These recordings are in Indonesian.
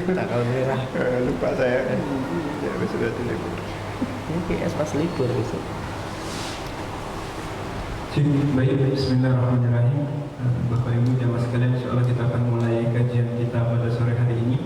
Tanggal merah. Lupa saya. Ya sudah diliput. Ini PS pas libur besok. Baik, bismillahirrahmanirrahim. Bapak Ibu jamaah sekalian, insyaallah kita akan mulai kajian kita pada sore hari ini.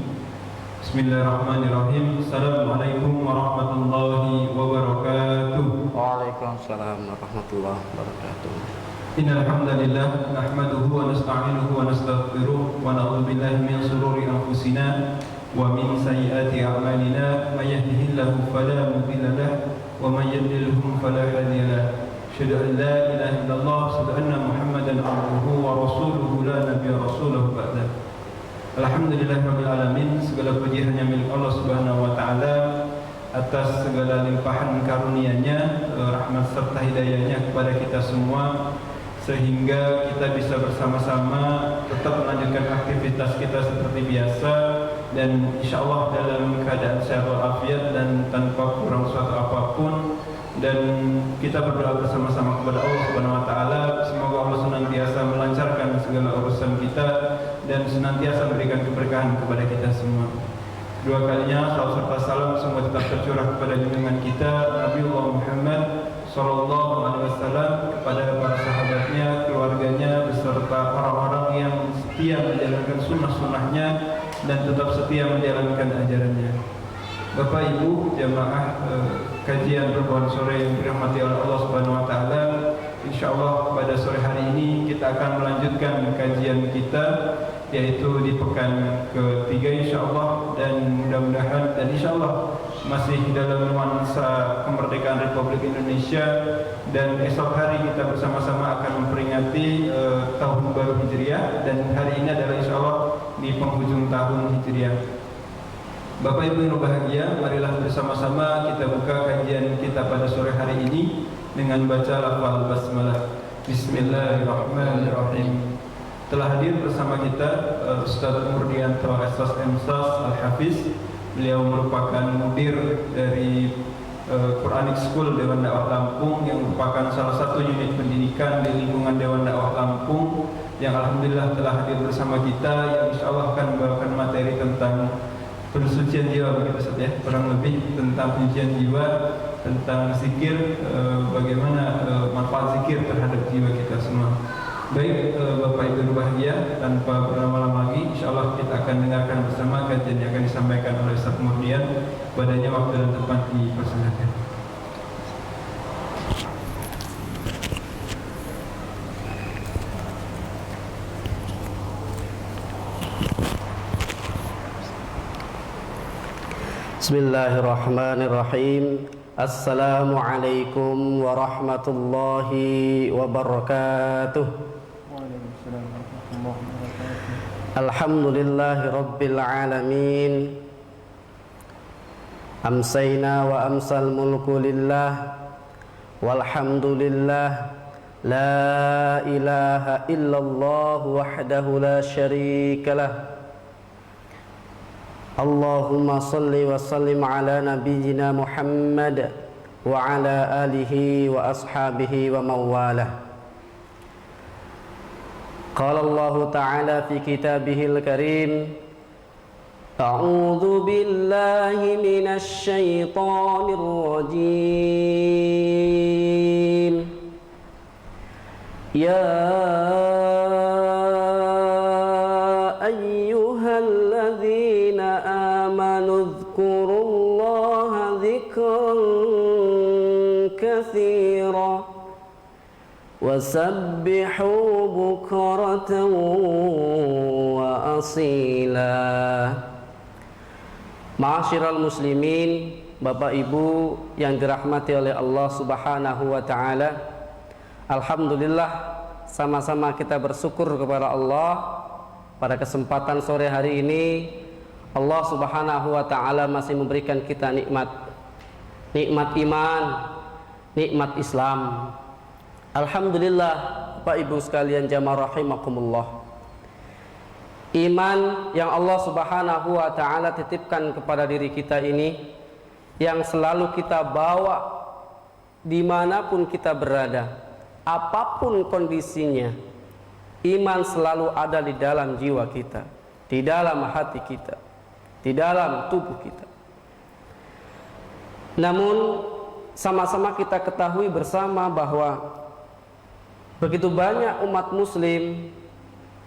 Bismillahirrahmanirrahim. Assalamualaikum warahmatullahi wabarakatuh. Waalaikumsalam warahmatullahi wabarakatuh. Innal hamdalillah nahmaduhu wa nasta'inuhu wa nastaghfiruh wa na'udzu billahi min shururi anfusina wa min sayyiati a'malina may yahdihillahu fala mudilla lahu wa may yudlilhu fala hadiya lahu. Asyhadu an la ilaha illallah wa asyhadu anna Muhammadan abduhu wa rasuluhu la nabiyya rasuluhu ba'da. Alhamdulillahirabbil alamin, segala puji hanya milik Allah Subhanahu wa taala atas segala limpahan karunia-Nya, rahmat serta hidayah-Nya kepada kita semua, sehingga kita bisa bersama-sama tetap melanjutkan aktivitas kita seperti biasa dan insyaallah dalam keadaan sehat walafiat dan tanpa kurang suatu apapun. Dan kita berdoa bersama-sama kepada Allah Subhanahu wa taala, semoga Allah senantiasa melancarkan segala urusan kita dan senantiasa memberikan keberkahan kepada kita semua. Dua kalinya salawat serta salam semua tetap tercurah kepada junjungan kita Nabiullah Muhammad sallallahu alaihi wasallam, kepada para sahabatnya, keluarganya beserta orang-orang yang setia menjalankan sunnah-sunnahnya dan tetap setia menjalankan ajarannya. Bapak Ibu jamaah kajian perempuan sore yang dirahmati oleh Allah Subhanahu wa taala, insyaallah pada sore hari ini kita akan melanjutkan kajian kita, yaitu di pekan ketiga insyaallah, dan mudah-mudahan dan insyaallah masih dalam nuansa kemerdekaan Republik Indonesia, dan esok hari kita bersama-sama akan memperingati tahun baru Hijriah, dan hari ini adalah insyaallah di penghujung tahun Hijriah. Bapak Ibu yang berbahagia, marilah bersama-sama kita buka kajian kita pada sore hari ini dengan baca lafal basmalah. Bismillahirrahmanirrahim. Telah hadir bersama kita Ustaz Murdianto SSMSAS Al-Hafiz. Beliau merupakan mudir dari Quranic School Dewan Dakwah Lampung, yang merupakan salah satu unit pendidikan di lingkungan Dewan Dakwah Lampung, yang alhamdulillah telah hadir bersama kita, yang insyaallah akan membawakan materi tentang pensucian jiwa, begitu Ustaz ya, kurang lebih tentang pensucian jiwa, tentang zikir, bagaimana manfaat zikir terhadap jiwa kita semua. Baik, Bapak Ibu berbahagia, tanpa berlama-lama lagi, insyaallah kita akan dengarkan bersama kajian yang akan disampaikan oleh Ustaz Murdian. Padanya waktu dan tempat dipersilakan. Bismillahirrahmanirrahim. Assalamualaikum warahmatullahi wabarakatuh. Alhamdulillahi rabbil alamin. Amsayna wa amsal mulku lillah, walhamdulillah, la ilaha illallah wahdahu la syarikalah. Allahumma salli wa sallim ala nabiyyina Muhammad wa ala alihi wa ashabihi wa mawalah. Qala Allah ta'ala fi kitabihil karim, a'udzu billahi minasy syaithanir rajim. Ya ayyuhalladzina amanu dzkurullaha dzikran katsira wasabbihu bukratan wa asila. Ma'asyiral muslimin, Bapak Ibu yang dirahmati oleh Allah Subhanahu wa taala, alhamdulillah sama-sama kita bersyukur kepada Allah pada kesempatan sore hari ini. Allah Subhanahu wa taala masih memberikan kita nikmat iman, nikmat Islam. Alhamdulillah, Bapak Ibu sekalian jamaah rahimakumullah. Iman yang Allah Subhanahu wa taala titipkan kepada diri kita ini, yang selalu kita bawa dimanapun kita berada, apapun kondisinya, iman selalu ada di dalam jiwa kita, di dalam hati kita, di dalam tubuh kita. Namun sama-sama kita ketahui bersama bahwa begitu banyak umat muslim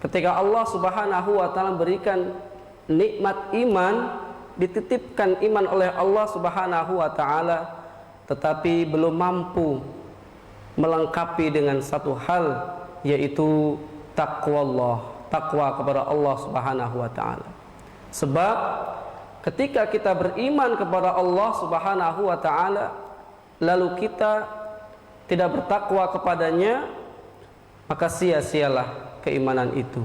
ketika Allah Subhanahu wa taala berikan nikmat iman, dititipkan iman oleh Allah Subhanahu wa taala, tetapi belum mampu melengkapi dengan satu hal, yaitu takwa kepada Allah Subhanahu wa taala. Sebab ketika kita beriman kepada Allah Subhanahu wa taala lalu kita tidak bertakwa kepadanya, maka sia-sialah keimanan itu.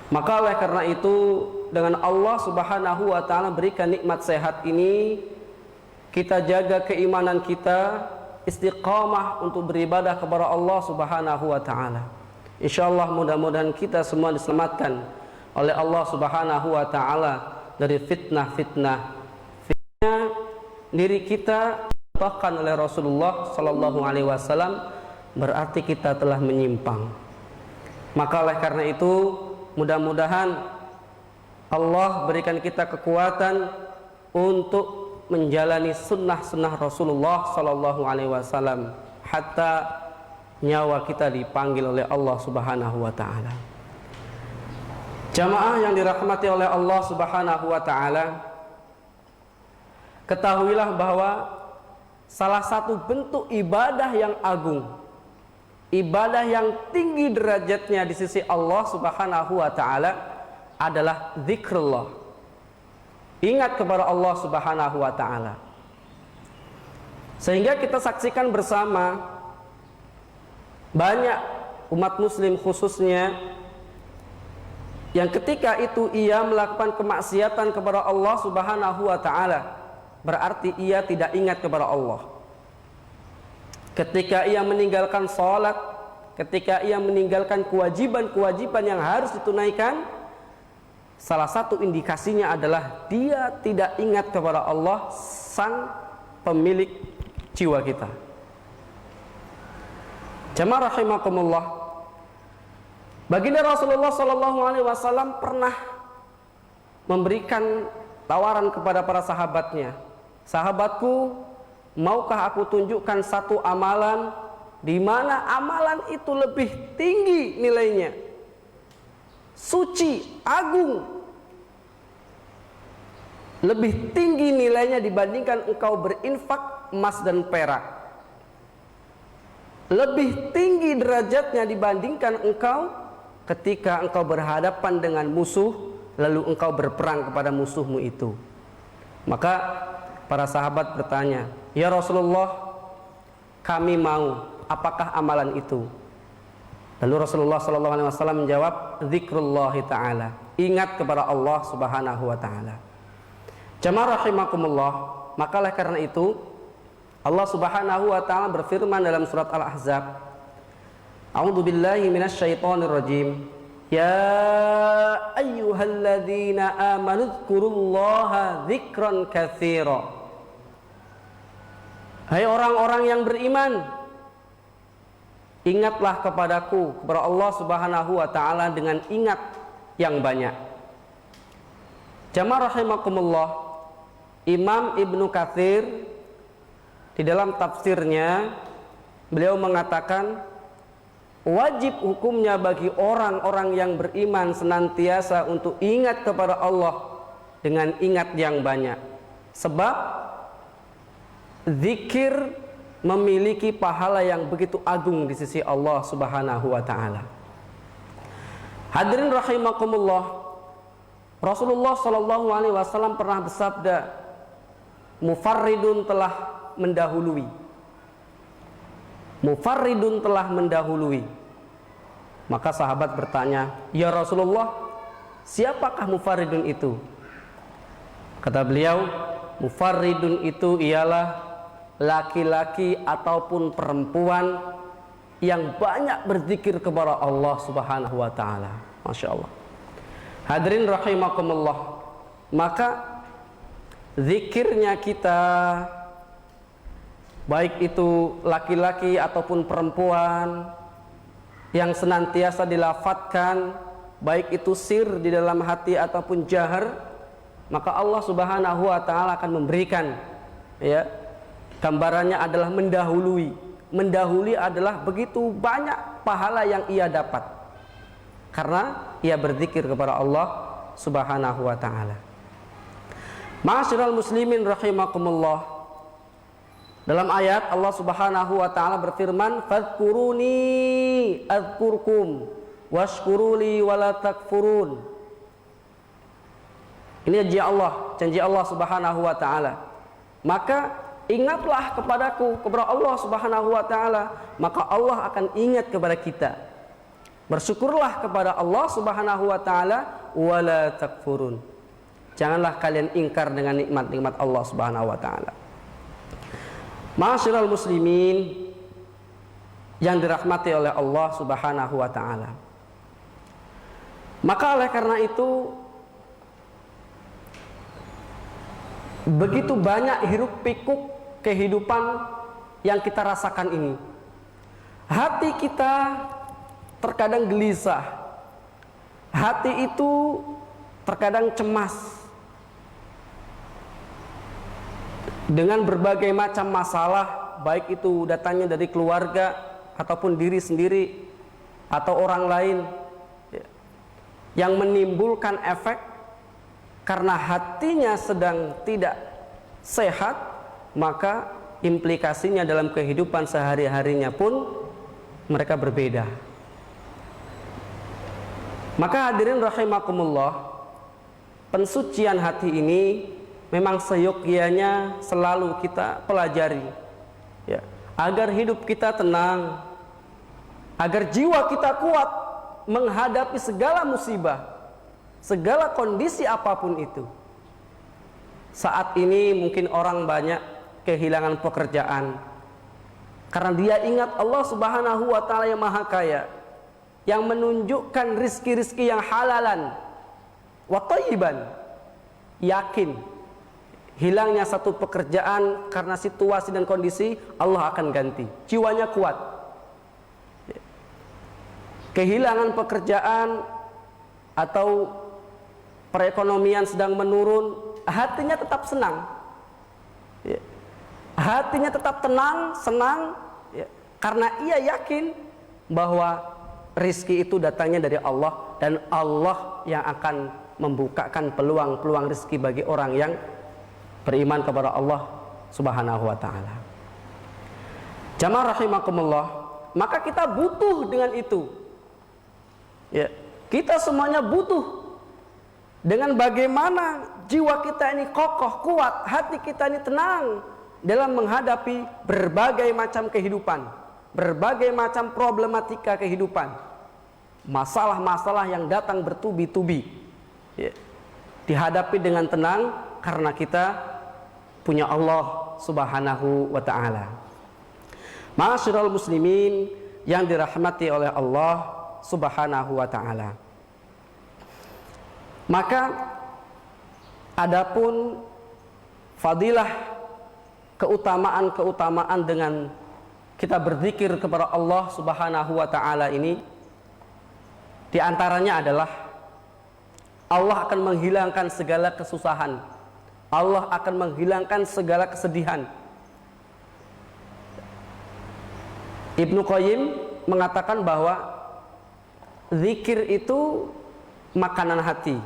Maka oleh karena itu, dengan Allah Subhanahu wa taala berikan nikmat sehat ini, kita jaga keimanan kita, istiqamah untuk beribadah kepada Allah Subhanahu wa taala. Insyaallah mudah-mudahan kita semua diselamatkan oleh Allah Subhanahu wa taala dari fitnah-fitnah diri kita contohkan oleh Rasulullah sallallahu alaihi wasallam, berarti kita telah menyimpang. Maka oleh karena itu, mudah-mudahan Allah berikan kita kekuatan untuk menjalani sunnah-sunnah Rasulullah sallallahu alaihi wasallam hatta nyawa kita dipanggil oleh Allah Subhanahu wa taala. Jamaah yang dirahmati oleh Allah Subhanahu wa taala, ketahuilah bahwa salah satu bentuk ibadah yang agung, ibadah yang tinggi derajatnya di sisi Allah Subhanahu wa taala adalah zikrullah. Ingat kepada Allah Subhanahu wa taala. Sehingga kita saksikan bersama banyak umat muslim khususnya yang ketika itu ia melakukan kemaksiatan kepada Allah Subhanahu wa taala, berarti ia tidak ingat kepada Allah. Ketika ia meninggalkan salat, ketika ia meninggalkan kewajiban-kewajiban yang harus ditunaikan, salah satu indikasinya adalah dia tidak ingat kepada Allah, sang pemilik jiwa kita. Jamaah rahimakumullah, baginda Rasulullah sallallahu alaihi wasallam pernah memberikan tawaran kepada para sahabatnya, "Sahabatku, maukah aku tunjukkan satu amalan di mana amalan itu lebih tinggi nilainya, suci, agung, lebih tinggi nilainya dibandingkan engkau berinfak emas dan perak, lebih tinggi derajatnya dibandingkan engkau ketika engkau berhadapan dengan musuh lalu engkau berperang kepada musuhmu itu." Maka para sahabat bertanya, "Ya Rasulullah, kami mau, apakah amalan itu?" Lalu Rasulullah SAW menjawab, "Zikrullahi ta'ala." Ingat kepada Allah Subhanahu wa ta'ala. Jamaah rahimakumullah, maka oleh karena itu Allah Subhanahu wa ta'ala berfirman dalam surat Al-Ahzab, "A'udzu billahi minasyaitonir rajim. Ya ayyuhalladzina amanu dzkurullaha dzikran katsira." Hai orang-orang yang beriman, ingatlah kepadaku, kepada Allah Subhanahu wa ta'ala dengan ingat yang banyak. Jamaah rahimakumullah, Imam Ibnu Katsir di dalam tafsirnya beliau mengatakan, wajib hukumnya bagi orang-orang yang beriman senantiasa untuk ingat kepada Allah dengan ingat yang banyak. Sebab zikir memiliki pahala yang begitu agung di sisi Allah Subhanahu wa ta'ala. Hadirin rahimakumullah, Rasulullah sallallahu alaihi wasallam pernah bersabda, "Mufarridun telah mendahului." Mufarridun telah mendahului. Maka sahabat bertanya, "Ya Rasulullah, siapakah mufarridun itu?" Kata beliau, mufarridun itu ialah laki-laki ataupun perempuan yang banyak berzikir kepada Allah Subhanahu wa ta'ala. Masya Allah. Hadirin rahimakumullah, maka zikirnya kita, baik itu laki-laki ataupun perempuan, yang senantiasa dilafadzkan, baik itu sir di dalam hati ataupun jahar, maka Allah Subhanahu wa taala akan memberikan, ya, gambarannya adalah mendahului. Mendahului adalah begitu banyak pahala yang ia dapat karena ia berzikir kepada Allah Subhanahu wa taala. Ma'asyiral muslimin rahimakumullah. Dalam ayat Allah Subhanahu wa taala berfirman, "Fadhkuruni adzkurkum washkuruli wala takfurun." Ini janji Allah Subhanahu wa taala. Maka ingatlah kepadaku, kepada Allah Subhanahu wa taala, maka Allah akan ingat kepada kita. Bersyukurlah kepada Allah Subhanahu wa taala wala takfurun. Janganlah kalian ingkar dengan nikmat-nikmat Allah Subhanahu wa taala. Ma'asyiral muslimin yang dirahmati oleh Allah Subhanahu wa taala. Maka oleh karena itu begitu banyak hiruk pikuk kehidupan yang kita rasakan ini. Hati kita terkadang gelisah. Hati itu terkadang cemas dengan berbagai macam masalah, baik itu datangnya dari keluarga ataupun diri sendiri atau orang lain, yang menimbulkan efek karena hatinya sedang tidak sehat, maka implikasinya dalam kehidupan sehari-harinya pun mereka berbeda. Maka hadirin rahimakumullah, pensucian hati ini memang seyogyanya selalu kita pelajari, ya, agar hidup kita tenang, agar jiwa kita kuat menghadapi segala musibah, segala kondisi apapun itu. Saat ini mungkin orang banyak kehilangan pekerjaan karena dia ingat Allah Subhanahu wa taala yang Maha Kaya, yang menunjukkan rizki-rizki yang halalan wa thayyiban. Yakin hilangnya satu pekerjaan karena situasi dan kondisi, Allah akan ganti. Jiwanya kuat. Kehilangan pekerjaan atau perekonomian sedang menurun, hatinya tetap senang, hatinya tetap tenang, senang, karena ia yakin bahwa rizki itu datangnya dari Allah, dan Allah yang akan membukakan peluang-peluang rizki bagi orang yang beriman kepada Allah Subhanahu wa taala. Jamaah rahimakumullah, maka kita butuh dengan itu. Ya, kita semuanya butuh dengan bagaimana jiwa kita ini kokoh, kuat, hati kita ini tenang dalam menghadapi berbagai macam kehidupan, berbagai macam problematika kehidupan, masalah-masalah yang datang bertubi-tubi, ya, dihadapi dengan tenang karena kita punya Allah Subhanahu wa ta'ala. Ma'asyiral muslimin yang dirahmati oleh Allah Subhanahu wa ta'ala. Maka adapun fadilah, keutamaan-keutamaan dengan kita berzikir kepada Allah Subhanahu wa ta'ala ini, di antaranya adalah Allah akan menghilangkan segala kesusahan, Allah akan menghilangkan segala kesedihan. Ibnu Qayyim mengatakan bahwa zikir itu makanan hati.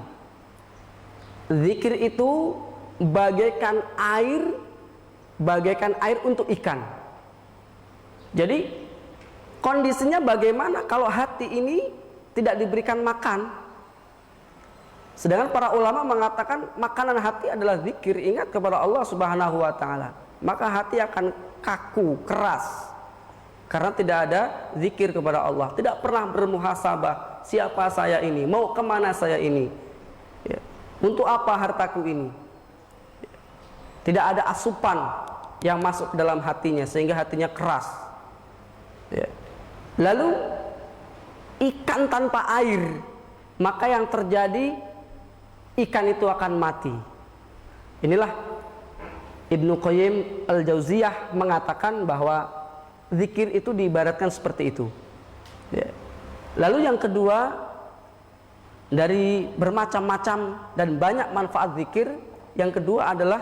Zikir itu bagaikan air untuk ikan. Jadi kondisinya bagaimana kalau hati ini tidak diberikan makan? Sedangkan para ulama mengatakan makanan hati adalah zikir, ingat kepada Allah Subhanahu wa ta'ala. Maka hati akan kaku, keras, karena tidak ada zikir kepada Allah, tidak pernah bermuhasabah, siapa saya ini, mau kemana saya ini, ya, untuk apa hartaku ini, ya. Tidak ada asupan yang masuk ke dalam hatinya sehingga hatinya keras, ya. Lalu ikan tanpa air, maka yang terjadi ikan itu akan mati. Inilah Ibnu Qayyim Al-Jauziyah mengatakan bahwa zikir itu diibaratkan seperti itu, ya. Lalu yang kedua, dari bermacam-macam dan banyak manfaat zikir, yang kedua adalah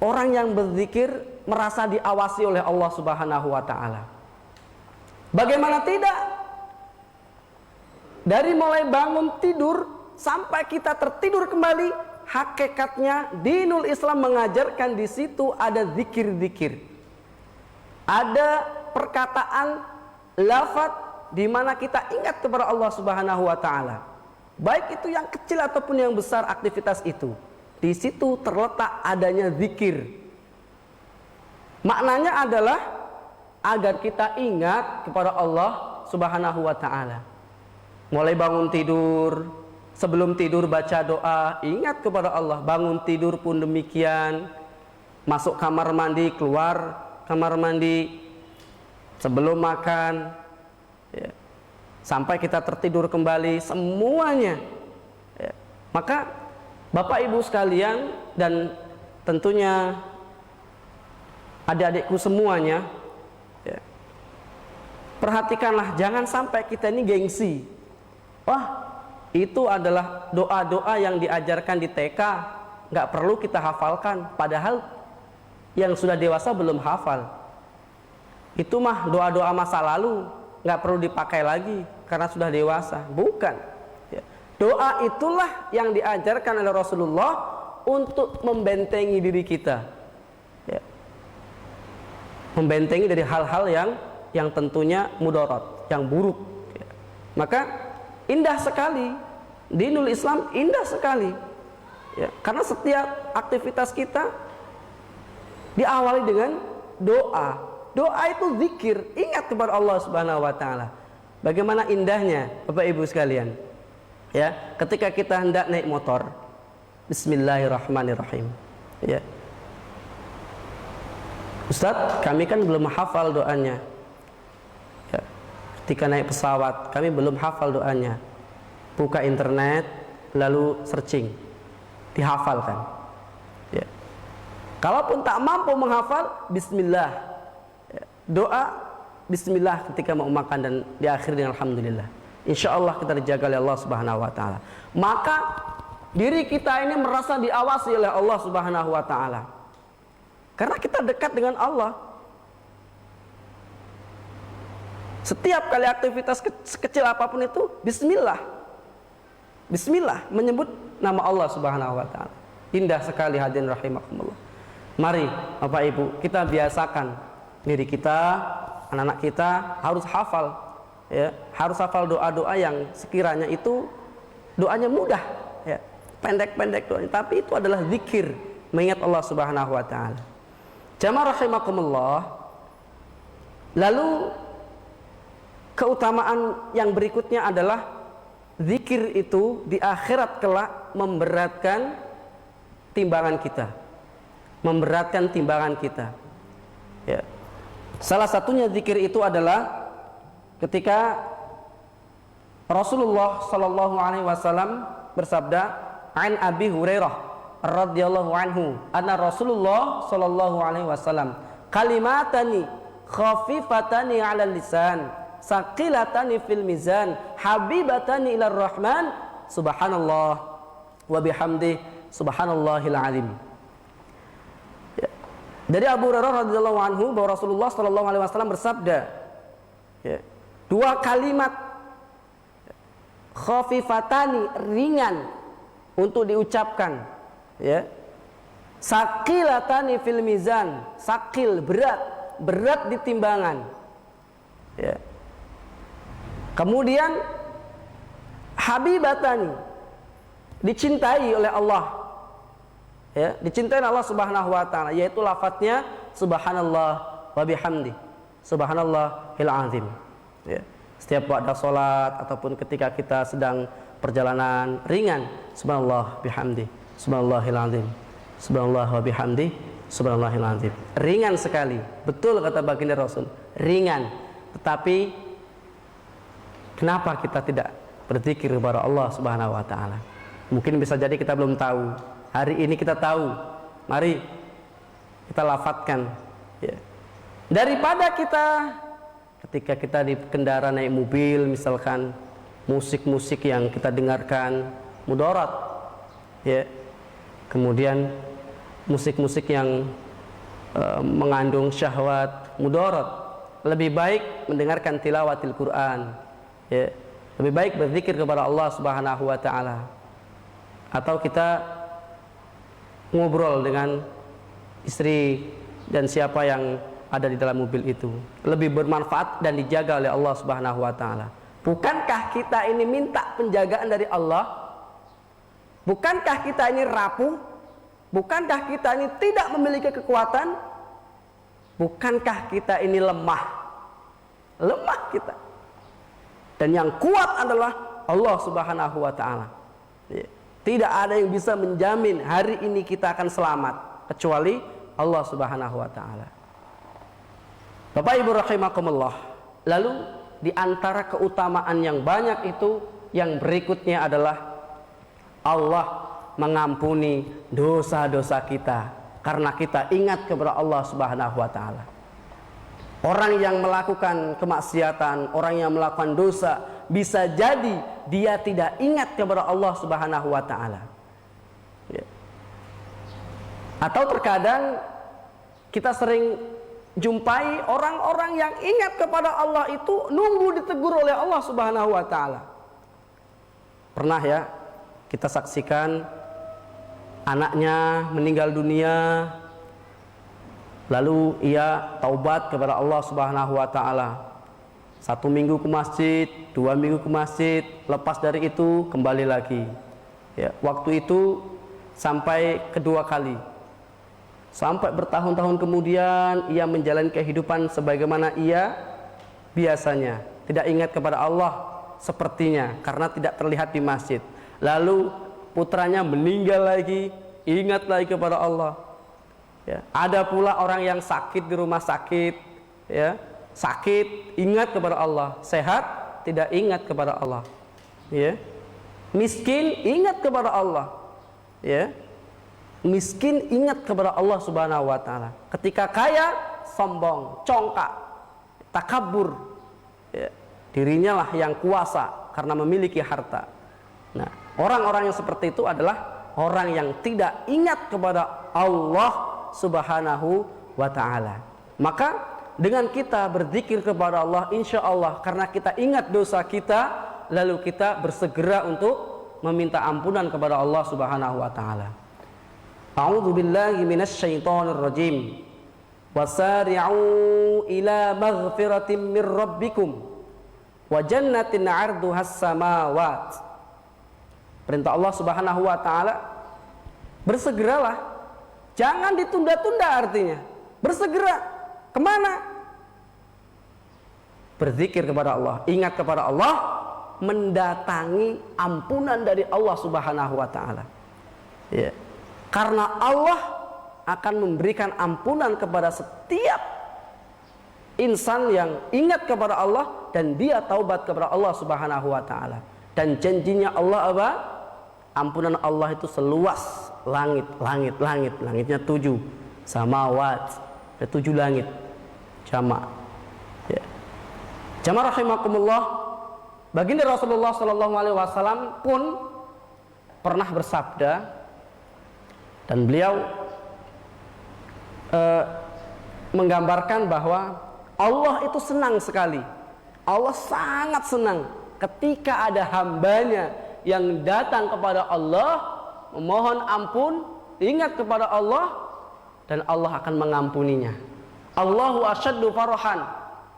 orang yang berzikir merasa diawasi oleh Allah Subhanahu wa taala. Bagaimana tidak? Dari mulai bangun tidur sampai kita tertidur kembali, hakikatnya dinul Islam mengajarkan di situ ada zikir-zikir. Ada perkataan lafaz di mana kita ingat kepada Allah Subhanahu wa taala. Baik itu yang kecil ataupun yang besar aktivitas itu. Di situ terletak adanya zikir. Maknanya adalah agar kita ingat kepada Allah Subhanahu wa taala. Mulai bangun tidur, sebelum tidur baca doa, ingat kepada Allah. Bangun tidur pun demikian. Masuk kamar mandi, keluar kamar mandi, sebelum makan, ya, sampai kita tertidur kembali, semuanya. Ya. Maka Bapak Ibu sekalian dan tentunya adik-adikku semuanya, ya, perhatikanlah jangan sampai kita ini gengsi. Wah, itu adalah doa-doa yang diajarkan di TK, nggak perlu kita hafalkan. Padahal yang sudah dewasa belum hafal. Itu mah doa-doa masa lalu, nggak perlu dipakai lagi karena sudah dewasa. Bukan. Ya. Doa itulah yang diajarkan oleh Rasulullah untuk membentengi diri kita. Ya. Membentengi dari hal-hal yang tentunya mudarat, yang buruk. Ya. Maka indah sekali, dinul Islam indah sekali. Ya. Karena setiap aktivitas kita diawali dengan doa. Doa itu zikir, ingat kepada Allah Subhanahu wa taala. Bagaimana indahnya Bapak Ibu sekalian. Ya, ketika kita hendak naik motor, bismillahirrahmanirrahim. Ya. Ustadz, kami kan belum hafal doanya. Ya. Ketika naik pesawat, kami belum hafal doanya. Buka internet, lalu searching, dihafalkan. Ya. Kalaupun tak mampu menghafal, bismillah. Doa bismillah ketika mau makan dan diakhiri dengan alhamdulillah. Insya Allah kita dijaga oleh Allah Subhanahu wa taala. Maka diri kita ini merasa diawasi oleh Allah Subhanahu wa taala. Karena kita dekat dengan Allah. Setiap kali aktivitas sekecil apapun itu, bismillah. Bismillah menyebut nama Allah Subhanahu wa taala. Indah sekali, hadirin rahimakumullah. Mari Bapak Ibu, kita biasakan diri kita, anak-anak kita harus hafal, ya, harus hafal doa-doa yang sekiranya itu doanya mudah, ya, pendek-pendek doanya, tapi itu adalah zikir mengingat Allah Subhanahu wa taala. Jamaah rahimakumullah. Lalu keutamaan yang berikutnya adalah zikir itu di akhirat kelak memberatkan timbangan kita. Memberatkan timbangan kita. Ya. Salah satunya zikir itu adalah ketika Rasulullah sallallahu alaihi wasallam bersabda, "An Abi Hurairah radhiyallahu anhu, anna Rasulullah sallallahu alaihi wasallam kalimatani khafifatani 'alal lisan, saqilatani fil mizan, habibatani ilar rahman, subhanallah wa bihamdihi, subhanallahil azim." Dari Abu Hurairah radhiyallahu anhu bahwa Rasulullah sallallahu alaihi wasallam bersabda, ya, dua kalimat khafifatani, ringan untuk diucapkan, ya. Saqilatani fil mizan, sakil, berat di timbangan. Ya. Kemudian habibatani, dicintai oleh Allah. Ya, dicintai Allah Subhanahu wa taala, yaitu lafadznya subhanallah wa bihamdi, subhanallahil azim. Ya. Setiap waktu salat ataupun ketika kita sedang perjalanan ringan, subhanallah bihamdi, subhanallahil azim, subhanallah wa bihamdi, subhanallahil azim. Ringan sekali. Betul kata baginda Rasul, ringan. Tetapi kenapa kita tidak berzikir kepada Allah Subhanahu wa taala? Mungkin bisa jadi kita belum tahu. Hari ini kita tahu. Mari kita lafadzkan, ya. Daripada kita ketika kita di kendaraan naik mobil misalkan, musik-musik yang kita dengarkan mudarat, ya. Kemudian musik-musik yang mengandung syahwat mudarat. Lebih baik mendengarkan tilawatil Quran, ya. Lebih baik berzikir kepada Allah Subhanahu wa taala. Atau kita ngobrol dengan istri dan siapa yang ada di dalam mobil itu, lebih bermanfaat dan dijaga oleh Allah Subhanahu wa taala. Bukankah kita ini minta penjagaan dari Allah? Bukankah kita ini rapuh? Bukankah kita ini tidak memiliki kekuatan? Bukankah kita ini lemah? Lemah kita. Dan yang kuat adalah Allah Subhanahu wa taala. Tidak ada yang bisa menjamin hari ini kita akan selamat kecuali Allah Subhanahu wa taala. Bapak Ibu rahimakumullah. Lalu di antara keutamaan yang banyak itu, yang berikutnya adalah Allah mengampuni dosa-dosa kita karena kita ingat kepada Allah Subhanahu wa taala. Orang yang melakukan kemaksiatan, orang yang melakukan dosa, bisa jadi dia tidak ingat kepada Allah Subhanahu wa taala. Ya. Atau terkadang kita sering jumpai orang-orang yang ingat kepada Allah itu nunggu ditegur oleh Allah Subhanahu wa taala. Pernah ya kita saksikan anaknya meninggal dunia, lalu ia taubat kepada Allah Subhanahu wa taala. 1 minggu ke masjid, 2 minggu ke masjid, lepas dari itu kembali lagi. Ya, waktu itu sampai kedua kali. Sampai bertahun-tahun kemudian ia menjalani kehidupan sebagaimana ia biasanya. Tidak ingat kepada Allah sepertinya karena tidak terlihat di masjid. Lalu putranya meninggal lagi, ingat lagi kepada Allah. Ya, ada pula orang yang sakit di rumah sakit, ya, sakit ingat kepada Allah, sehat tidak ingat kepada Allah. Ya. Miskin ingat kepada Allah. Ya. Miskin ingat kepada Allah Subhanahu wa taala. Ketika kaya sombong, congkak, takabur. Ya. Dirinya lah yang kuasa karena memiliki harta. Nah, orang-orang yang seperti itu adalah orang yang tidak ingat kepada Allah Subhanahu wa ta'ala. Maka dengan kita berzikir kepada Allah, insya Allah karena kita ingat dosa kita, lalu kita bersegera untuk meminta ampunan kepada Allah Subhanahu wa ta'ala. A'udzu billahi minasy syaithanir rajim. Wasari'u ila maghfiratin mir rabbikum wa jannatin 'arduhas samawat. Perintah Allah Subhanahu wa ta'ala, bersegeralah, jangan ditunda-tunda. Artinya bersegera kemana? Berzikir kepada Allah, ingat kepada Allah, mendatangi ampunan dari Allah Subhanahu wa ta'ala. Ya. Karena Allah akan memberikan ampunan kepada setiap insan yang ingat kepada Allah dan dia taubat kepada Allah Subhanahu wa ta'ala. Dan janjinya Allah apa? Ampunan Allah itu seluas langit. Langitnya 7 samawat, ada 7 langit, jamak. Ya. Jamaah rahimakumullah, baginda Rasulullah SAW pun pernah bersabda, dan beliau menggambarkan bahwa Allah itu senang sekali. Allah sangat senang ketika ada hambanya yang datang kepada Allah, memohon ampun, ingat kepada Allah, dan Allah akan mengampuninya. Allahu asyaddu farahan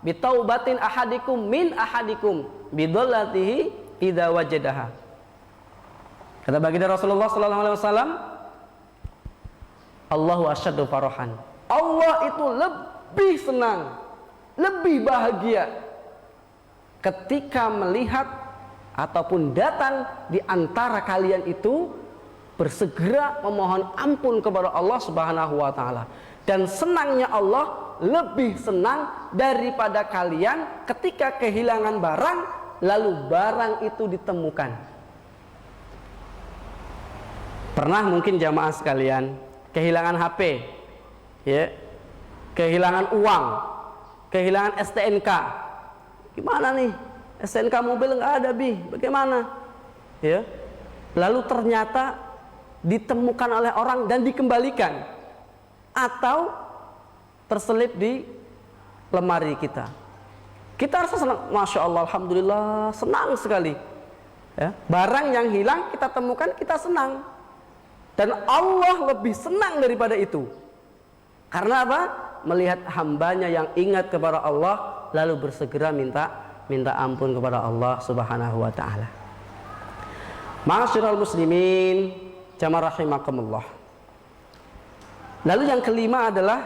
bitaubatin ahadikum min ahadikum bidallatihi idza wajadaha. Kata baginda Rasulullah SAW, Allahu asyaddu farahan. Allah itu lebih senang, lebih bahagia ketika melihat ataupun datang di antara kalian itu bersegera memohon ampun kepada Allah Subhanahu wa taala. Dan senangnya Allah lebih senang daripada kalian ketika kehilangan barang lalu barang itu ditemukan. Pernah mungkin jamaah sekalian kehilangan HP, ya, kehilangan uang, kehilangan STNK, gimana nih? SNK mobil nggak ada, Bi. Bagaimana? Ya. Lalu ternyata ditemukan oleh orang dan dikembalikan atau terselip di lemari kita. Kita rasa senang, Masya Allah, Alhamdulillah, senang sekali. Ya. Barang yang hilang kita temukan, kita senang. Dan Allah lebih senang daripada itu. Karena apa? Melihat hambanya yang ingat kepada Allah, lalu bersegera minta ampun kepada Allah Subhanahu wa ta'ala. Ma'asyiral muslimin, jamaah rahimakumullah. Lalu yang kelima adalah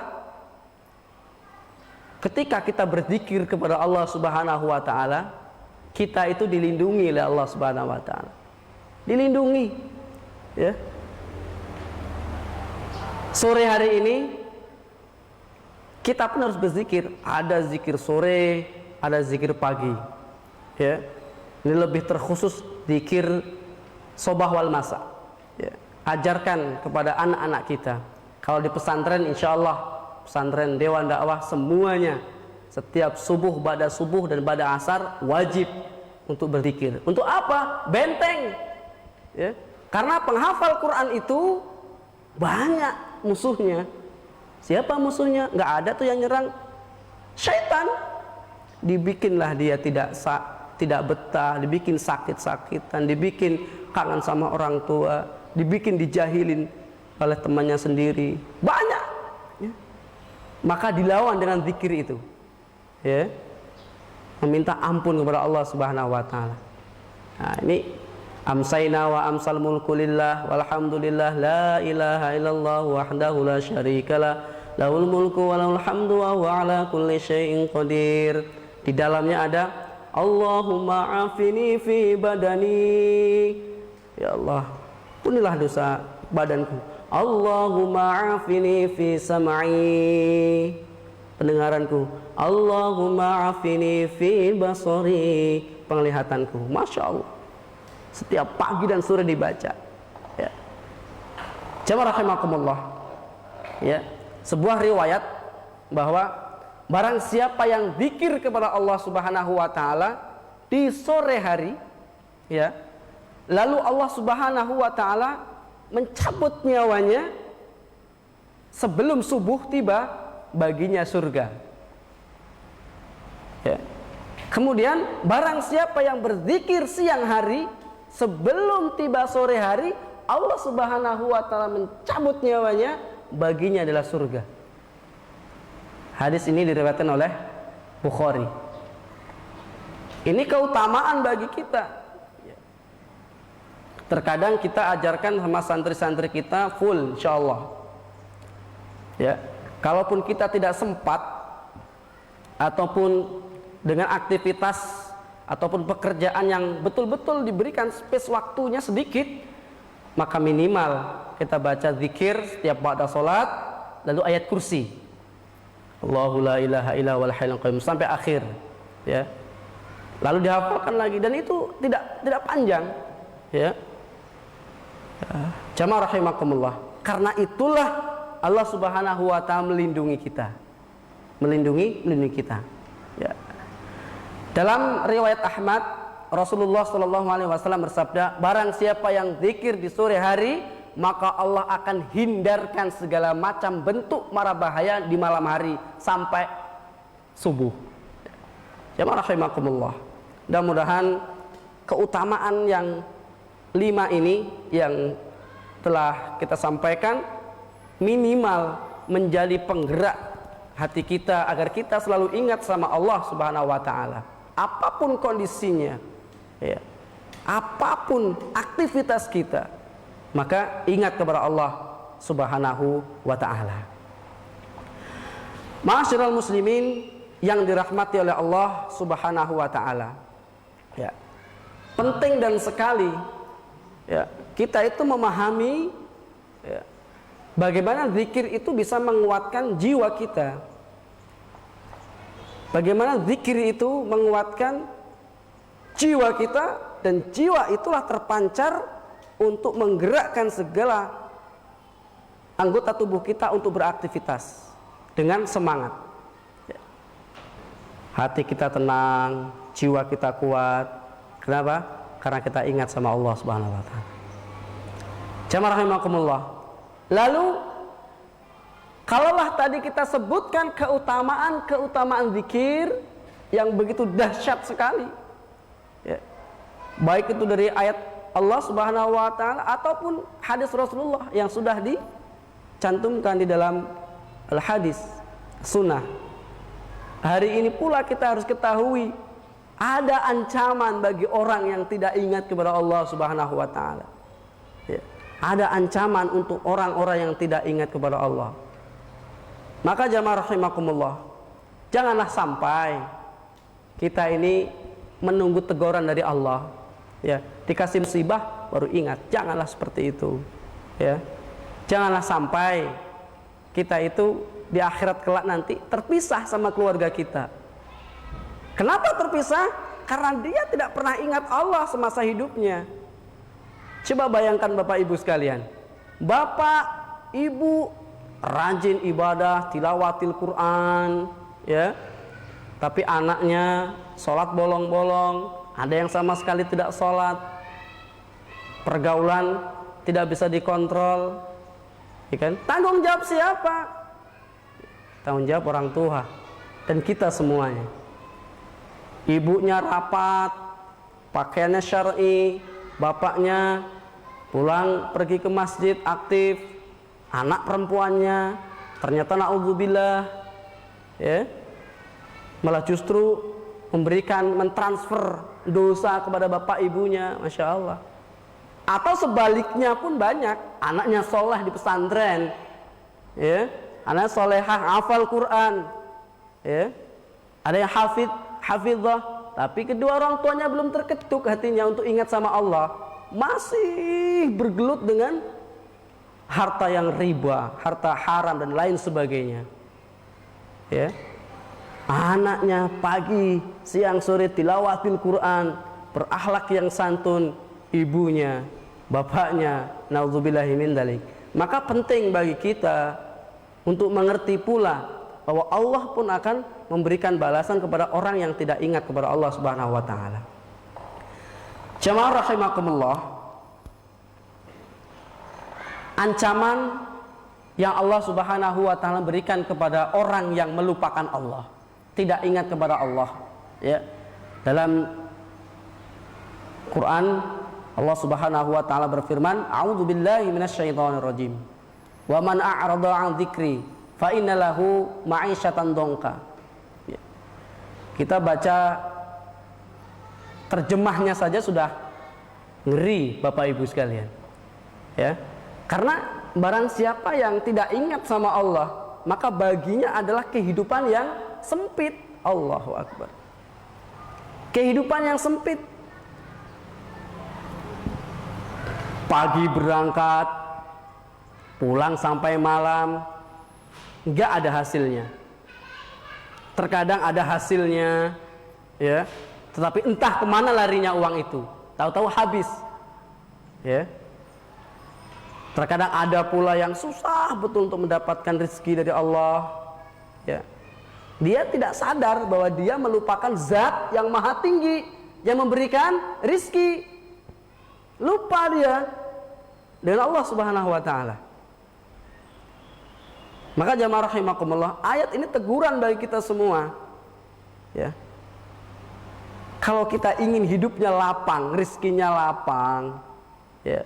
ketika kita berzikir kepada Allah Subhanahu wa ta'ala, kita itu dilindungi oleh Allah Subhanahu wa ta'ala. Dilindungi. Ya. Sore hari ini kita pun harus berzikir. Ada zikir sore, ada zikir pagi. Ya. Ini lebih terkhusus zikir sobah wal masa. Ya. Ajarkan kepada anak-anak kita. Kalau di pesantren, insya Allah pesantren Dewan Dakwah semuanya setiap subuh, ba'da subuh dan ba'da asar wajib untuk berzikir. Untuk apa? Benteng. Ya. Karena penghafal Quran itu banyak musuhnya. Siapa musuhnya? Nggak ada tuh yang nyerang. Syaitan. Dibikinlah dia tidak betah, dibikin sakit-sakitan, dibikin kangen sama orang tua, dibikin dijahilin oleh temannya sendiri. Banyak. Ya. Maka dilawan dengan zikir itu. Ya. Meminta ampun kepada Allah Subhanahu wa ta'ala. Nah, ini amsayna wa amsal mulku lillah walhamdulillah la ilaha illallah wahdahu la syarikalah lahul mulku wa lahul hamdu wa huwa ala kulli syai'in qadir. Di dalamnya ada Allahumma afini fi badani. Ya Allah, ampunilah dosa badanku. Allahumma afini fi sam'i, pendengaranku. Allahumma afini fi basari, penglihatanku. Masya Allah, setiap pagi dan sore dibaca. Ya. Jamaah rahimakumullah. Ya. Sebuah riwayat bahwa barang siapa yang zikir kepada Allah Subhanahu wa ta'ala di sore hari, ya, lalu Allah Subhanahu wa ta'ala mencabut nyawanya sebelum subuh tiba, baginya surga. Ya. Kemudian barang siapa yang berzikir siang hari sebelum tiba sore hari, Allah Subhanahu wa ta'ala mencabut nyawanya, baginya adalah surga. Hadis ini diriwayatkan oleh Bukhari. Ini keutamaan bagi kita. Terkadang kita ajarkan sama santri-santri kita full, insyaallah. Ya, kalaupun kita tidak sempat ataupun dengan aktivitas ataupun pekerjaan yang betul-betul diberikan space waktunya sedikit, maka minimal kita baca zikir setiap ba'da salat, lalu ayat kursi. Allahu la ilaha illa wal hayyul qayyum sampai akhir, ya. Lalu dihafalkan lagi, dan itu tidak panjang, ya. Jamaah rahimakumullah. Karena itulah Allah Subhanahu wa ta'ala melindungi kita. Melindungi kita. Ya. Dalam riwayat Ahmad, Rasulullah sallallahu alaihi wasallam bersabda, barang siapa yang zikir di sore hari, maka Allah akan hindarkan segala macam bentuk mara bahaya di malam hari sampai subuh. Jamaah rahimakumullah. Mudah-mudahan keutamaan yang 5 ini yang telah kita sampaikan minimal menjadi penggerak hati kita agar kita selalu ingat sama Allah Subhanahu wa ta'ala. Apapun kondisinya, ya, apapun aktivitas kita, maka ingat kepada Allah Subhanahu wa ta'ala. Ma'asyiral muslimin yang dirahmati oleh Allah Subhanahu wa ta'ala, ya, penting dan sekali, ya, kita itu memahami, ya, bagaimana zikir itu bisa menguatkan jiwa kita. Bagaimana zikir itu menguatkan jiwa kita, dan jiwa itulah terpancar untuk menggerakkan segala anggota tubuh kita untuk beraktivitas dengan semangat. hati kita tenang, jiwa kita kuat. Kenapa? Karena kita ingat sama Allah Subhanahu wa taala. Jamaah rahimakumullah. Lalu kalaulah tadi kita sebutkan keutamaan zikir yang begitu dahsyat sekali, ya, baik itu dari ayat Allah Subhanahu wa taala ataupun hadis Rasulullah yang sudah dicantumkan di dalam al-hadis sunnah. Hari ini pula kita harus ketahui ada ancaman bagi orang yang tidak ingat kepada Allah Subhanahu wa taala. Ya, ada ancaman untuk orang-orang yang tidak ingat kepada Allah. Maka jamaah rahimakumullah, janganlah sampai kita ini menunggu teguran dari Allah. Ya, dikasih musibah baru ingat, janganlah seperti itu. Ya, janganlah sampai kita itu di akhirat kelak nanti terpisah sama keluarga kita. Kenapa terpisah? Karena dia tidak pernah ingat Allah semasa hidupnya. Coba bayangkan Bapak Ibu sekalian, Bapak Ibu rajin ibadah, tilawatil Quran, ya, tapi anaknya sholat bolong-bolong, ada yang sama sekali tidak sholat, pergaulan tidak bisa dikontrol, ya kan? Tanggung jawab siapa? Tanggung jawab orang tua dan kita semuanya. Ibunya rapat, pakaiannya syar'i, bapaknya pulang pergi ke masjid aktif, anak perempuannya ternyata naudzubillah, ya, malah justru mentransfer dosa kepada bapak ibunya, masya Allah. Atau sebaliknya pun banyak, anaknya soleh di pesantren, ya, anaknya solehah hafal Quran, ya, ada yang hafidhah, tapi kedua orang tuanya belum terketuk hatinya untuk ingat sama Allah, masih bergelut dengan harta yang riba, harta haram dan lain sebagainya, ya. Anaknya pagi, siang, sore tilawatil Quran, berakhlak yang santun, ibunya, bapaknya, naudzubillahi min dzalik. Maka penting bagi kita untuk mengerti pula bahwa Allah pun akan memberikan balasan kepada orang yang tidak ingat kepada Allah Subhanahu wa taala. Jamaah rahimakumullah, ancaman yang Allah Subhanahu wa taala berikan kepada orang yang melupakan Allah, tidak ingat kepada Allah, ya. Dalam Quran Allah Subhanahu wa taala berfirman, "A'udzubillahi minasyaitonirrajim. Wa man a'rada 'an dzikri fa innalahu ma'isyatan dongka." Ya. Kita baca terjemahnya saja sudah ngeri Bapak Ibu sekalian. Ya. Karena barang siapa yang tidak ingat sama Allah, maka baginya adalah kehidupan yang sempit. Allahu Akbar. Kehidupan yang sempit. Pagi berangkat, pulang sampai malam, nggak ada hasilnya. Terkadang ada hasilnya, ya, tetapi entah kemana larinya uang itu. Tahu-tahu habis, ya. Terkadang ada pula yang susah betul untuk mendapatkan rezeki dari Allah, ya. Dia tidak sadar bahwa dia melupakan zat yang maha tinggi yang memberikan rezeki. Lupa dia dengan Allah Subhanahu wa taala. Maka jamaah rahimakumullah, ayat ini teguran bagi kita semua, ya. Kalau kita ingin hidupnya lapang, rezekinya lapang, ya,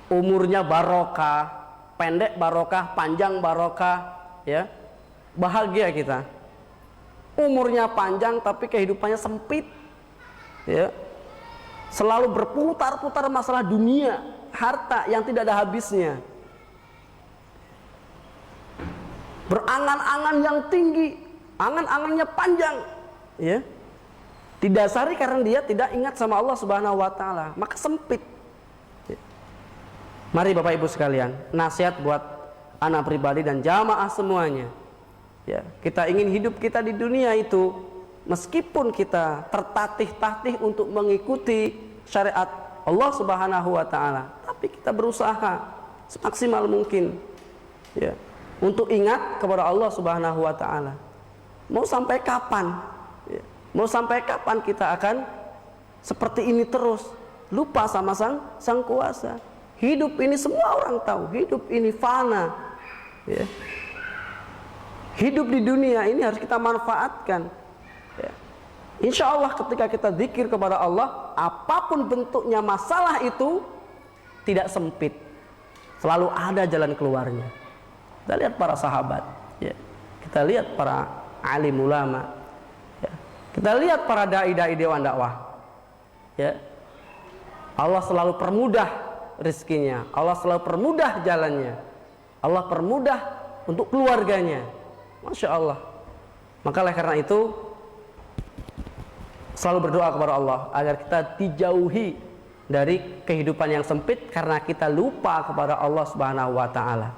umurnya barokah, pendek barokah, panjang barokah, ya, bahagia kita. Umurnya panjang tapi kehidupannya sempit, ya, selalu berputar-putar masalah dunia, harta yang tidak ada habisnya, berangan-angan yang tinggi, angan-angannya panjang, ya, didasari karena dia tidak ingat sama Allah Subhanahu wa taala, maka sempit. Mari Bapak Ibu sekalian, nasihat buat anak pribadi dan jamaah semuanya, ya, kita ingin hidup kita di dunia itu, meskipun kita tertatih-tatih untuk mengikuti syariat Allah Subhanahu wa taala, tapi kita berusaha semaksimal mungkin, ya, untuk ingat kepada Allah Subhanahu wa taala. Mau sampai kapan, ya, Mau sampai kapan kita akan seperti ini terus? Lupa sama sang kuasa. Hidup ini semua orang tahu, hidup ini fana, ya. Hidup di dunia ini harus kita manfaatkan, ya. Insya Allah ketika kita zikir kepada Allah, apapun bentuknya masalah itu tidak sempit, selalu ada jalan keluarnya. Kita lihat para sahabat, ya. Kita lihat para alim ulama, ya. Kita lihat para dai-dai dewan dakwah, ya. Allah selalu permudah rezekinya, Allah selalu permudah jalannya, Allah permudah untuk keluarganya. Masya Allah. Maka oleh karena itu selalu berdoa kepada Allah agar kita dijauhi dari kehidupan yang sempit karena kita lupa kepada Allah Subhanahu wa taala.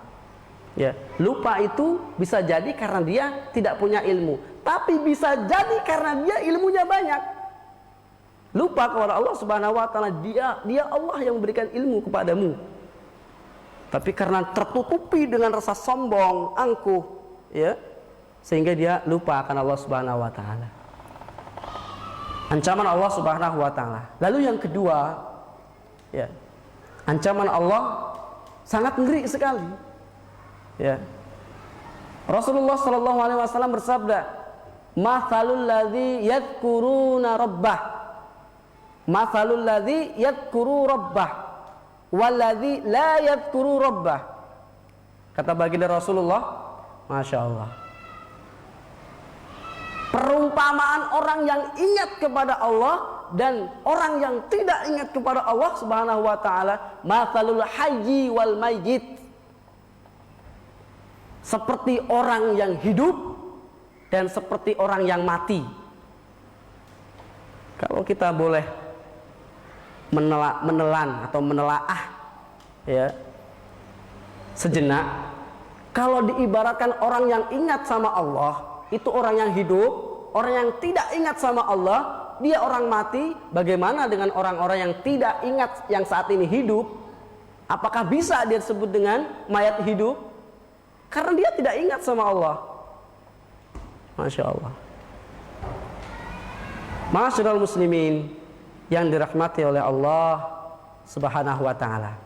Ya, lupa itu bisa jadi karena dia tidak punya ilmu, tapi bisa jadi karena dia ilmunya banyak. Lupa kepada Allah Subhanahu wa taala, dia Allah yang memberikan ilmu kepadamu. Tapi karena tertutupi dengan rasa sombong, angkuh, ya, sehingga dia lupa akan Allah Subhanahu wa taala. Ancaman Allah Subhanahu wa taala. Lalu yang kedua, ya, ancaman Allah sangat ngeri sekali. Ya. Rasulullah sallallahu alaihi wasallam bersabda, "Matsalul ladzi yadhkuruna rabbah, matsalul ladzi yadhkuru rabbah, wal ladzi la yadhkuru rabbah." Kata baginda Rasulullah, Masya Allah, perumpamaan orang yang ingat kepada Allah dan orang yang tidak ingat kepada Allah Subhanahu wa taala, matsalul hayyi wal mayyit, seperti orang yang hidup dan seperti orang yang mati. Kalau kita boleh menelan atau menelaah, ya, sejenak, kalau diibaratkan orang yang ingat sama Allah itu orang yang hidup, orang yang tidak ingat sama Allah dia orang mati. Bagaimana dengan orang-orang yang tidak ingat yang saat ini hidup? Apakah bisa dia disebut dengan mayat hidup? Karena dia tidak ingat sama Allah. Masya Allah. Ma'asyiral muslimin yang dirahmati oleh Allah Subhanahu wa ta'ala.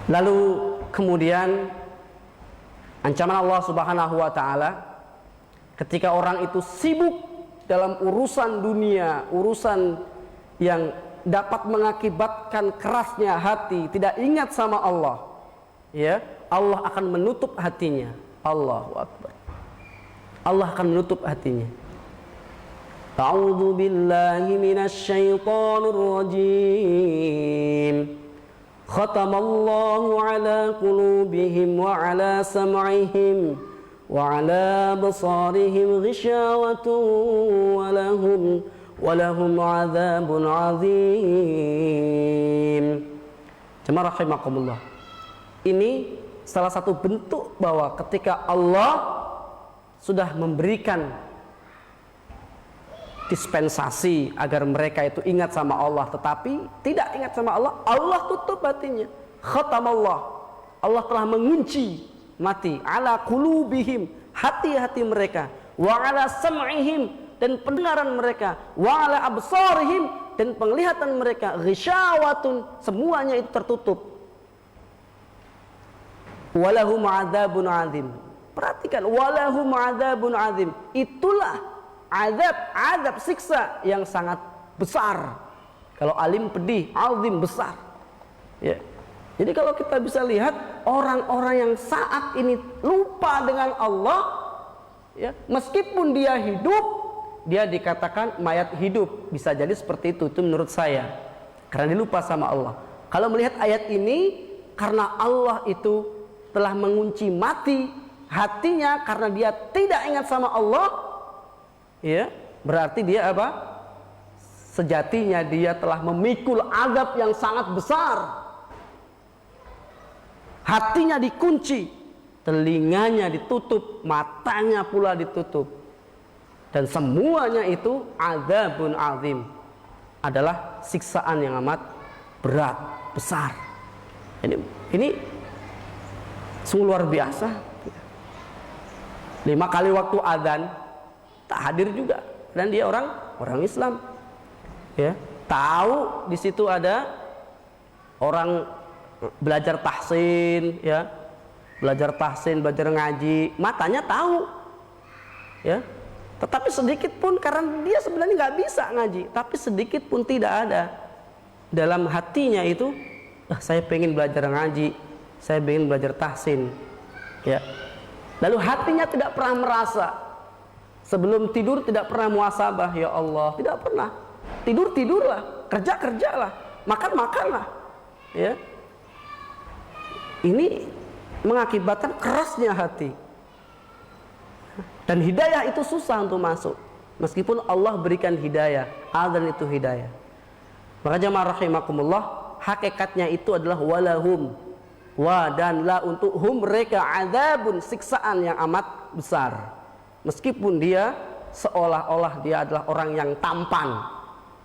Lalu kemudian ancaman Allah Subhanahu wa ta'ala ketika orang itu sibuk dalam urusan dunia, urusan yang dapat mengakibatkan kerasnya hati, tidak ingat sama Allah, ya, Allah akan menutup hatinya. Allahu Akbar. Allah akan menutup hatinya. A'udzu billahi minasy syaithanir rajim. Khatamallahu ala qulubihim wa ala sam'ihim wa ala absarihim ghishawatun wa lahum 'adzabun 'adzim. Jemaah rahimakumullah. Ini salah satu bentuk bahwa ketika Allah sudah memberikan dispensasi agar mereka itu ingat sama Allah, tetapi tidak ingat sama Allah, Allah tutup hatinya. Khatamallah, Allah telah mengunci mati ala qulubihim, hati-hati mereka, wa ala sam'ihim, dan pendengaran mereka, wa ala absarihim, dan penglihatan mereka, ghisyawatun, semuanya itu tertutup. Walahum adzabun adzim. Perhatikan, walahum adzabun adzim. Itulah azab siksa yang sangat besar. Kalau alim pedih, azim besar. Ya. Jadi kalau kita bisa lihat orang-orang yang saat ini lupa dengan Allah, ya, meskipun dia hidup, dia dikatakan mayat hidup. Bisa jadi seperti itu menurut saya. Karena dia lupa sama Allah. Kalau melihat ayat ini, karena Allah itu telah mengunci mati hatinya karena dia tidak ingat sama Allah, ya, berarti dia apa? Sejatinya dia telah memikul azab yang sangat besar. Hatinya dikunci, telinganya ditutup, matanya pula ditutup, dan semuanya itu azabun azim, adalah siksaan yang amat berat, besar. Ini sungguh luar biasa. 5 kali waktu adzan tak hadir juga, dan dia orang Islam, ya. Tahu di situ ada orang belajar tahsin, ya, belajar ngaji, matanya tahu, ya. Tetapi sedikit pun, karena dia sebenarnya nggak bisa ngaji, tapi sedikit pun tidak ada dalam hatinya itu, saya pengen belajar ngaji, saya pengen belajar tahsin, ya. Lalu hatinya tidak pernah merasa, sebelum tidur tidak pernah muhasabah, ya Allah, tidak pernah. Tidurlah, kerjalah, makanlah, ya. Ini mengakibatkan kerasnya hati. Dan hidayah itu susah untuk masuk, meskipun Allah berikan hidayah, adzan itu hidayah. Maka jamaah rahimakumullah, hakikatnya itu adalah walahum, dan la untuk hum mereka adzabun, siksaan yang amat besar. Meskipun dia seolah-olah dia adalah orang yang tampan,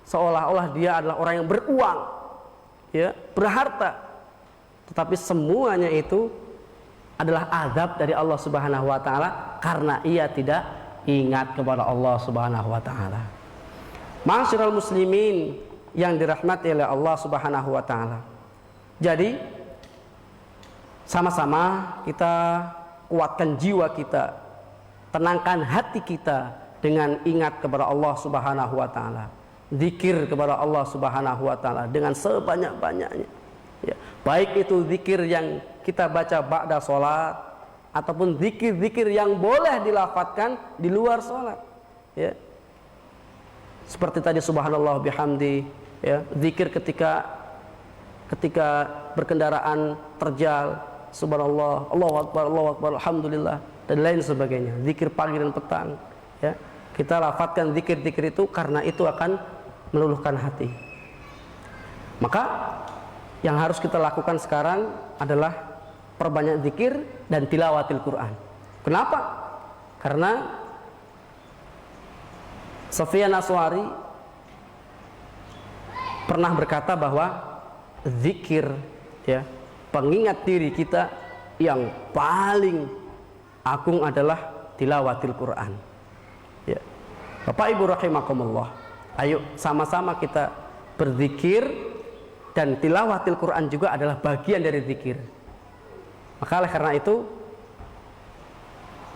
seolah-olah dia adalah orang yang beruang, ya, berharta, tetapi semuanya itu adalah azab dari Allah Subhanahu wa taala karena ia tidak ingat kepada Allah Subhanahu wa taala. Ma'asyiral muslimin yang dirahmati oleh Allah Subhanahu wa taala. Jadi sama-sama kita kuatkan jiwa kita, tenangkan hati kita dengan ingat kepada Allah Subhanahu wa taala. Zikir kepada Allah Subhanahu wa taala dengan sebanyak-banyaknya. Ya, baik itu zikir yang kita baca ba'da sholat, ataupun zikir-zikir yang boleh dilafadzkan di luar sholat, ya. Seperti tadi subhanallah bihamdi, ya, zikir ketika berkendaraan terjal, subhanallah, Allahu akbar, alhamdulillah, dan lain sebagainya. Zikir pagi dan petang, ya. Kita lafadzkan zikir-zikir itu karena itu akan meluluhkan hati. Maka yang harus kita lakukan sekarang adalah perbanyak zikir dan tilawatil Quran. Kenapa? Karena Sufyan Atswari pernah berkata bahwa zikir, ya, pengingat diri kita yang paling agung adalah tilawatil Quran. Ya. Bapak Ibu rahimakumullah, ayo sama-sama kita berzikir, dan tilawatil Quran juga adalah bagian dari zikir. Maka oleh karena itu,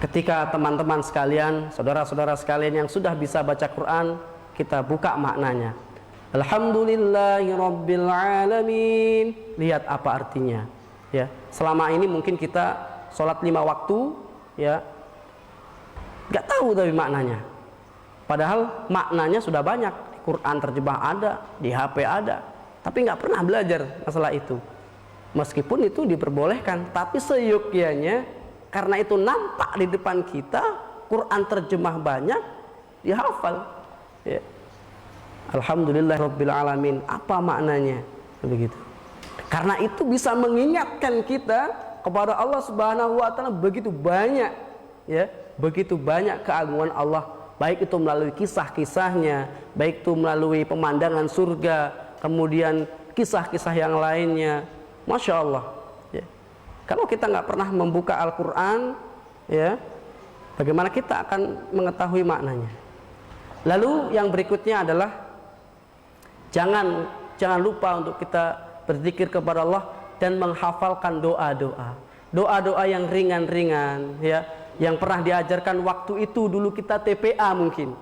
ketika teman-teman sekalian, saudara-saudara sekalian yang sudah bisa baca Quran, kita buka maknanya. Alhamdulillahirabbil alamin. Lihat apa artinya, ya. Selama ini mungkin kita sholat 5 waktu, ya, nggak tahu tapi maknanya. Padahal maknanya sudah banyak, di Quran terjemah ada, di HP ada, tapi nggak pernah belajar masalah itu. Meskipun itu diperbolehkan, tapi seyogyanya, karena itu nampak di depan kita, Quran terjemah banyak, dihafal, ya. Alhamdulillahirabbil alamin, apa maknanya? Begitu. Karena itu bisa mengingatkan kita kepada Allah Subhanahu wa taala begitu banyak, ya, begitu banyak keagungan Allah, baik itu melalui kisah-kisahnya, baik itu melalui pemandangan surga, kemudian kisah-kisah yang lainnya. Masya Allah, ya. Kalau kita nggak pernah membuka Al-Quran, ya, bagaimana kita akan mengetahui maknanya? Lalu yang berikutnya adalah jangan lupa untuk kita berzikir kepada Allah dan menghafalkan doa-doa yang ringan-ringan, ya, yang pernah diajarkan waktu itu dulu kita TPA mungkin,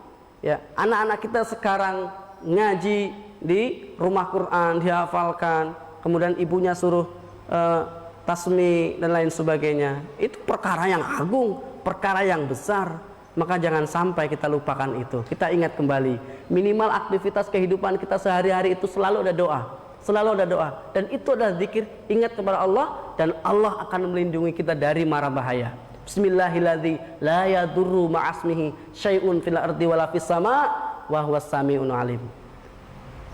ya. Anak-anak kita sekarang ngaji di rumah Quran, dihafalkan, kemudian ibunya suruh tasmi dan lain sebagainya. Itu perkara yang agung, perkara yang besar. Maka jangan sampai kita lupakan itu. Kita ingat kembali, minimal aktivitas kehidupan kita sehari-hari itu selalu ada doa, dan itu adalah zikir, ingat kepada Allah, dan Allah akan melindungi kita dari mara bahaya. Bismillahilladzi la yadurru ma'asmihi syai'un fil ardi wala fis sama' wa huwas sami'un alim.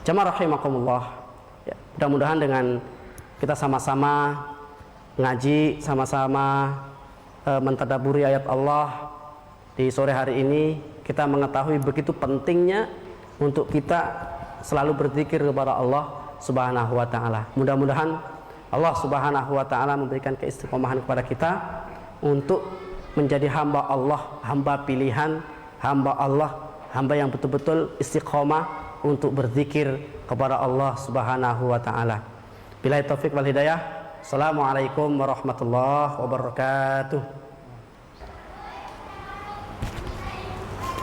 Jamaah rahimakumullah, ya, mudah-mudahan dengan kita sama-sama ngaji, sama-sama mentadaburi ayat Allah di sore hari ini, kita mengetahui begitu pentingnya untuk kita selalu berzikir kepada Allah Subhanahu wa taala. Mudah-mudahan Allah Subhanahu wa taala memberikan keistiqomahan kepada kita untuk menjadi hamba Allah, hamba pilihan, hamba Allah, hamba yang betul-betul istiqomah untuk berzikir kepada Allah Subhanahu wa taala. Billahi taufik wal hidayah. Assalamualaikum warahmatullahi wabarakatuh.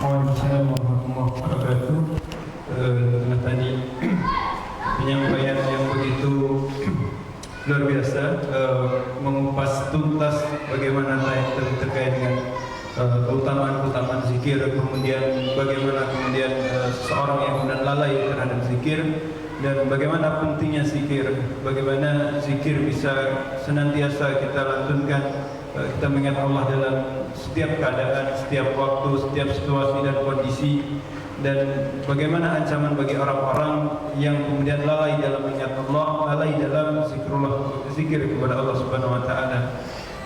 Waalaikumsalam warahmatullahi wabarakatuh. Tadi penyampaian yang begitu luar biasa, mengupas tuntas bagaimana terkait dengan keutamaan zikir, kemudian bagaimana seseorang yang kemudian lalai terhadap zikir, dan bagaimana pentingnya zikir, bagaimana zikir bisa senantiasa kita lantunkan, kita mengingat Allah dalam setiap keadaan, setiap waktu, setiap situasi dan kondisi, dan bagaimana ancaman bagi orang-orang yang kemudian lalai dalam mengingat Allah, lalai dalam zikir kepada Allah Subhanahu wa taala.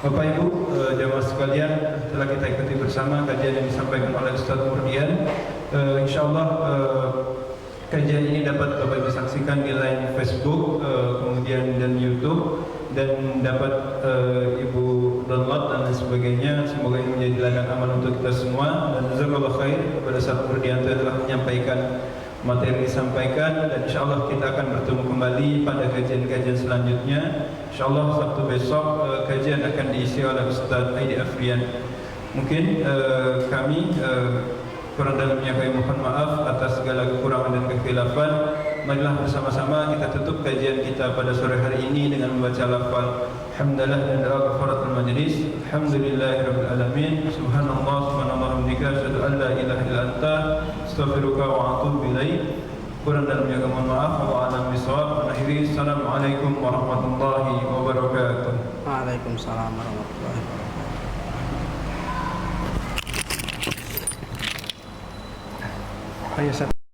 Bapak Ibu jamaah sekalian, telah kita ikuti bersama kajian yang disampaikan oleh Ustaz Murdian. Insyaallah kajian ini dapat Bapak Ibu saksikan di line Facebook, kemudian dan YouTube, dan dapat Ibu download dan lain sebagainya. Semoga ini menjadi ladang amal untuk kita semua, dan jazakallahu khair kepada Ustaz Murdian telah menyampaikan materi disampaikan, dan insyaallah kita akan bertemu kembali pada kajian-kajian selanjutnya. Insyaallah Sabtu besok kajian akan diisi oleh Ustaz Aidi Afrian. Mungkin kami kurang dalamnya kami mohon maaf atas segala kekurangan dan kekhilafan. Marilah bersama-sama kita tutup kajian kita pada sore hari ini dengan membaca lafaz hamdalah dan doa kafaratul majlis. Alhamdulillahirabbil alamin. Subhanallah subhanallah hamdika asyhadu an la ilaha illa anta astaghfiruka wa atubu ilaik. Kurang dalamnya kami mohon maaf. Wa a'lam bishawab. Akhiri assalamualaikum warahmatullahi wabarakatuh. Waalaikumsalam warahmatullahi wabarakatuh. Ayo, Ustaz.